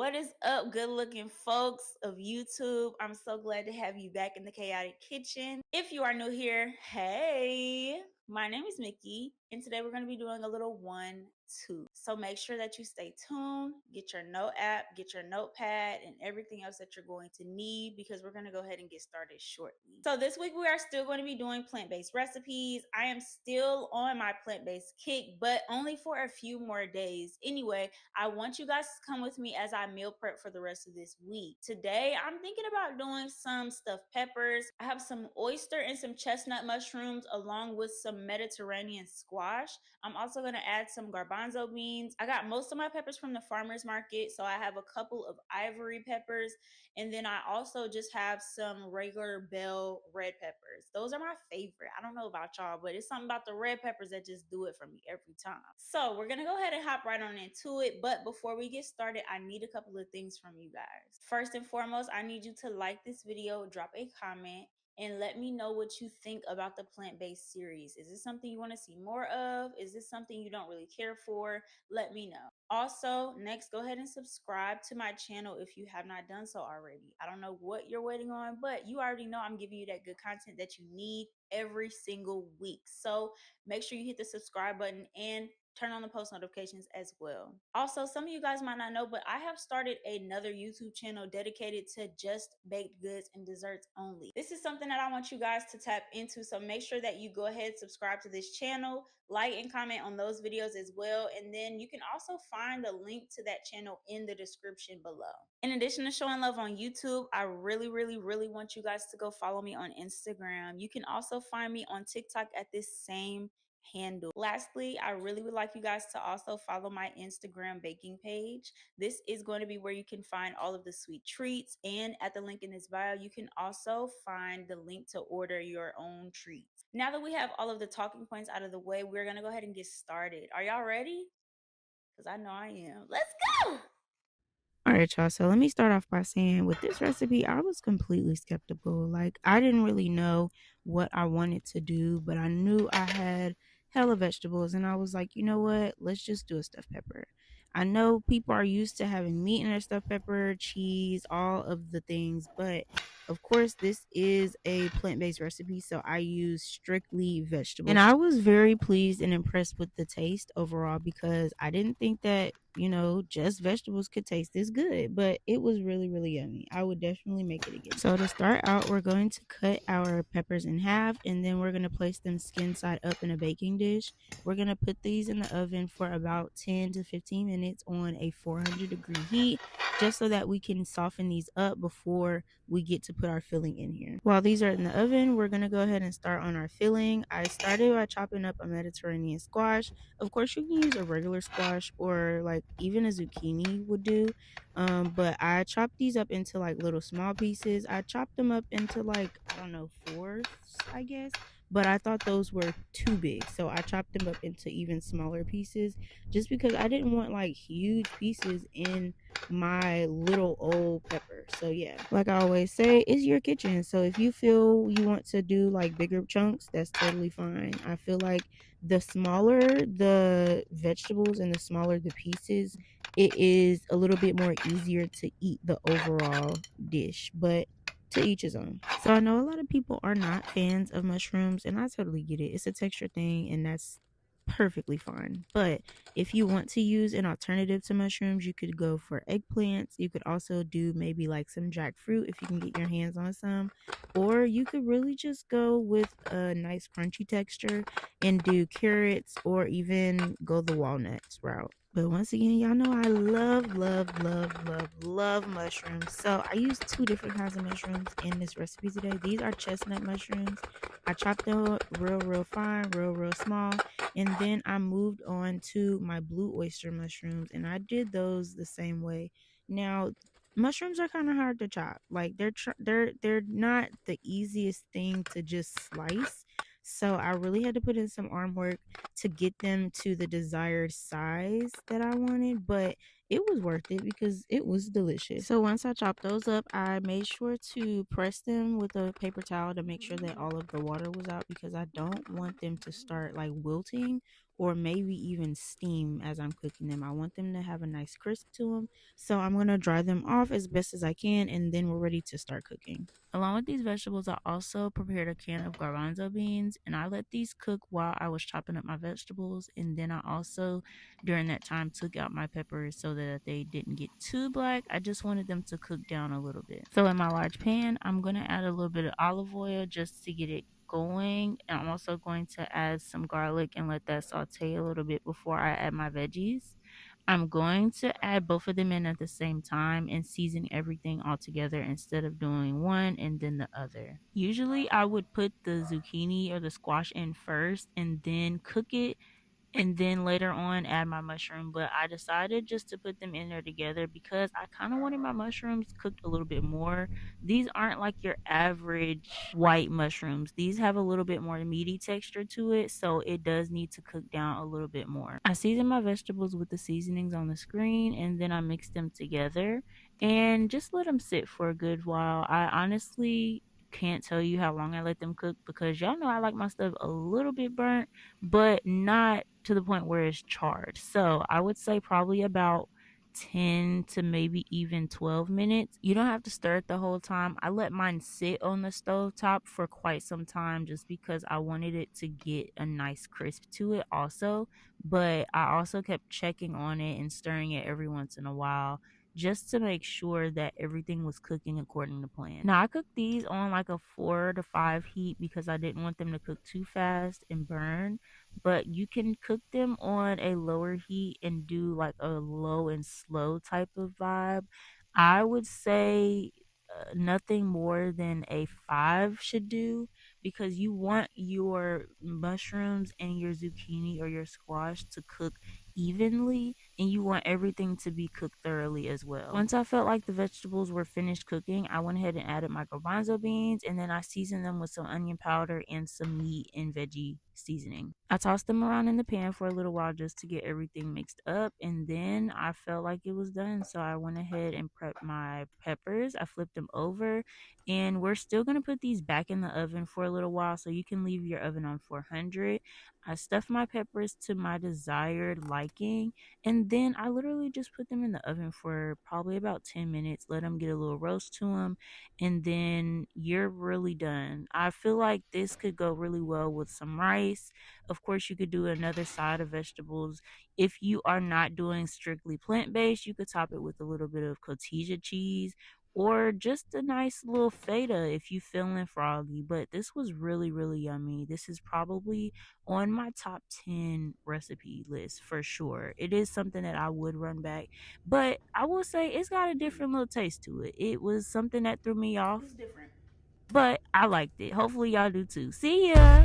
What is up, good looking folks of YouTube? I'm so glad to have you back in the chaotic kitchen. If you are new here, hey, my name is Mickey, and today we're going to be doing a little 1-2. So make sure that you stay tuned, get your note app, get your notepad, and everything else that you're going to need, because we're going to go ahead and get started shortly. So this week we are still going to be doing plant-based recipes. I am still on my plant-based kick, but only for a few more days. Anyway, I want you guys to come with me as I meal prep for the rest of this week. Today, I'm thinking about doing some stuffed peppers. I have some oyster and some chestnut mushrooms along with some Mediterranean squash. I'm also going to add some garbanzo beans. I got most of my peppers from the farmer's market, so I have a couple of ivory peppers, and then I also just have some regular bell red peppers. Those are my favorite. I don't know about y'all, but it's something about the red peppers that just do it for me every time. So we're gonna go ahead and hop right on into it. But before we get started, I need a couple of things from you guys. First and foremost, I need you to like this video, drop a comment, and let me know what you think about the plant-based series. Is this something you want to see more of? Is this something you don't really care for? Let me know. Also, next, go ahead and subscribe to my channel if you have not done so already. I don't know what you're waiting on, but you already know I'm giving you that good content that you need every single week. So make sure you hit the subscribe button and turn on the post notifications as well. Also, some of you guys might not know, but I have started another YouTube channel dedicated to just baked goods and desserts only. This is something that I want you guys to tap into, so make sure that you go ahead, subscribe to this channel, like and comment on those videos as well, and then you can also find the link to that channel in the description below. In addition to showing love on YouTube, I really want you guys to go follow me on Instagram. You can also find me on TikTok at this same handle. Lastly, I really would like you guys to also follow my Instagram baking page. This is going to be where you can find all of the sweet treats, and at the link in this bio you can also find the link to order your own treats. Now that we have all of the talking points out of the way, we're going to go ahead and get started. Are y'all ready? Because I know I am. Let's go. All right, y'all. So let me start off by saying with this recipe, I was completely skeptical. Like, I didn't really know what I wanted to do, but I knew I had hella vegetables, and I was like, you know what? Let's just do a stuffed pepper. I know people are used to having meat in their stuffed pepper, cheese, all of the things, but of course, this is a plant-based recipe, so I use strictly vegetables. And I was very pleased and impressed with the taste overall, because I didn't think that, just vegetables could taste this good, but it was really yummy. I would definitely make it again. So to start out, we're going to cut our peppers in half, and then we're going to place them skin side up in a baking dish. We're going to put these in the oven for about 10 to 15 minutes on a 400-degree heat, just so that we can soften these up before we get to put our filling in here. While these are in the oven, we're going to go ahead and start on our filling. I started by chopping up a Mediterranean squash. Of course, you can use a regular squash, or like even a zucchini would do. But I chopped these up into like little small pieces. I chopped them up into like, I don't know, fourths, I guess. But I thought those were too big, so I chopped them up into even smaller pieces, just because I didn't want like huge pieces in my little old pepper. So yeah, like I always say, it's your kitchen. So if you feel you want to do like bigger chunks, that's totally fine. I feel like the smaller the vegetables and the smaller the pieces, it is a little bit more easier to eat the overall dish, but to each his own. So I know a lot of people are not fans of mushrooms, and I totally get it. It's a texture thing, and that's perfectly fine. But if you want to use an alternative to mushrooms, you could go for eggplants. You could also do maybe like some jackfruit if you can get your hands on some, or you could really just go with a nice crunchy texture and do carrots, or even go the walnuts route. But once again, y'all know I love mushrooms. So I use two different kinds of mushrooms in this recipe today. These are chestnut mushrooms. I chopped them up real fine, real small. And then I moved on to my blue oyster mushrooms, and I did those the same way. Now, mushrooms are kind of hard to chop. Like they're not the easiest thing to just slice. So I really had to put in some arm work to get them to the desired size that I wanted. But it was worth it because it was delicious. So once I chopped those up, I made sure to press them with a paper towel to make sure that all of the water was out, because I don't want them to start like wilting or maybe even steam as I'm cooking them. I want them to have a nice crisp to them. So I'm going to dry them off as best as I can, and then we're ready to start cooking. Along with these vegetables, I also prepared a can of garbanzo beans, and I let these cook while I was chopping up my vegetables. And then I also, during that time, took out my peppers so that they didn't get too black. I just wanted them to cook down a little bit. So in my large pan, I'm going to add a little bit of olive oil just to get it going. And I'm also going to add some garlic and let that saute a little bit before I add my veggies. I'm going to add both of them in at the same time and season everything all together instead of doing one and then the other. Usually I would put the zucchini or the squash in first and then cook it, and then later on add my mushroom, but I decided just to put them in there together because I kind of wanted my mushrooms cooked a little bit more. These aren't like your average white mushrooms. These have a little bit more meaty texture to it, so it does need to cook down a little bit more. I season my vegetables with the seasonings on the screen, and then I mix them together and just let them sit for a good while. I honestly can't tell you how long I let them cook because y'all know I like my stuff a little bit burnt, but not to the point where it's charred. So I would say probably about 10 to maybe even 12 minutes. You don't have to stir it the whole time. I let mine sit on the stove top for quite some time just because I wanted it to get a nice crisp to it also. But I also kept checking on it and stirring it every once in a while just to make sure that everything was cooking according to plan. Now, I cooked these on like a 4 to 5 heat because I didn't want them to cook too fast and burn. But you can cook them on a lower heat and do like a low and slow type of vibe. I would say nothing more than a 5 should do, because you want your mushrooms and your zucchini or your squash to cook evenly, and you want everything to be cooked thoroughly as well. Once I felt like the vegetables were finished cooking, I went ahead and added my garbanzo beans, and then I seasoned them with some onion powder and some meat and veggie seasoning. I tossed them around in the pan for a little while just to get everything mixed up, and then I felt like it was done, so I went ahead and prepped my peppers. I flipped them over, and we're still going to put these back in the oven for a little while, so you can leave your oven on 400. I stuffed my peppers to my desired liking, and then I literally just put them in the oven for probably about 10 minutes, let them get a little roast to them, and then you're really done. I feel like this could go really well with some rice. Of course, you could do another side of vegetables. If you are not doing strictly plant-based, you could top it with a little bit of cotija cheese or just a nice little feta if you feeling froggy. But this was really, really yummy. This is probably on my top 10 recipe list for sure. It is something that I would run back, but I will say it's got a different little taste to it. It was something that threw me off, It's different. but I liked it. Hopefully y'all do too. See ya.